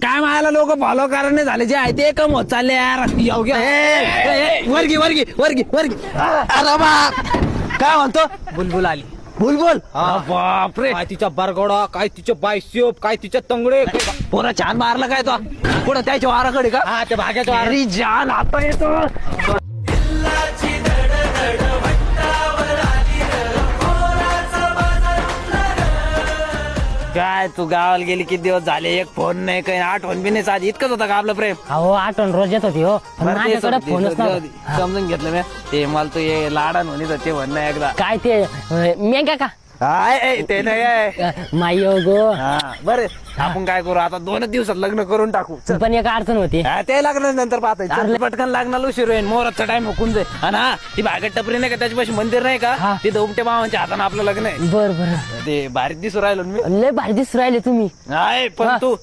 काय मायाला लोक फॉलो करणे झाले जे आहे ते कम होत चालले यार. वर्गी वर्गी वर्गी वर्गी. अरे बा काय म्हणतो? बुलबुल आली. बुलबुल. बापरे काय तिच्या बरगोडा, काय तिचे बायसेप, काय तिचे तंगडे. पोरा छान मारला काय तो पुढं त्याच्या वाराकडे का? हा, त्या भाग्याच्या अरे जान आता येतो. काय तू गावाला गेली किती दिवस झाले, एक फोन नाही काही आठवण बी नाही साधी. इतकंच होतं का आपलं प्रेम? अहो आठवण रोज येत होती हो, पण बरं, ते माझ्याकडे समजून फोनच जाऊ नव्हता. दे. समजून घेतलं मी. ते मला तू ये लाडा म्हणत ते म्हणणं एकदा. काय ते मेंगा का हाय ते नाही आहे. मायो गो. हा बरं आपण काय करू आता 2 दिवसात लग्न करून टाकू. चल. पण एक अडचण होती. हा, ते लग्नानंतर पाहता पटकन लग्नाला उशीर होईल. मोराचा टाइम हुकून जाईल. आणि हा ती भागट टपरी नाही का त्याच्यापाशी मंदिर नाही का? हा. तिथं उमट्या मामांच्या हाताने आपलं लग्न आहे. बर बर, ते भारीत दिसू राहिलो ना मी. लय भारी दिसू राहिले तुम्ही. आहे पण हा. तू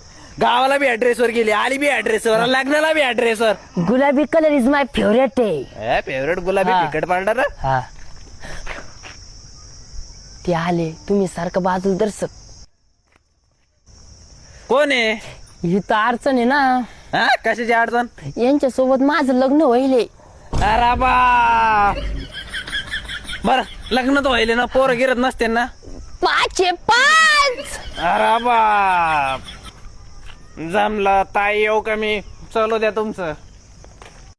गावाला बी ऍड्रेसवर गेली, आली बी ऍड्रेसवर, लग्नाला बी ऍड्रेसवर. गुलाबी कलर इज माय फेवरेट आहे. फेवरेट गुलाबी हा. तिकट पार्टनर. हा, ते आले. तुम्ही सारखं बाजूला दर्शक. कोण आहे? ही तर अडचण आहे ना. हा कशाची अडचण? यांच्या सोबत माझं लग्न व्हायले. अरे बा बर लग्न तर व्हायले ना, पोरं गिरत नसते ना. 5 अरे बाप जमलं ताई येऊ का मी? चलो द्या तुमचं.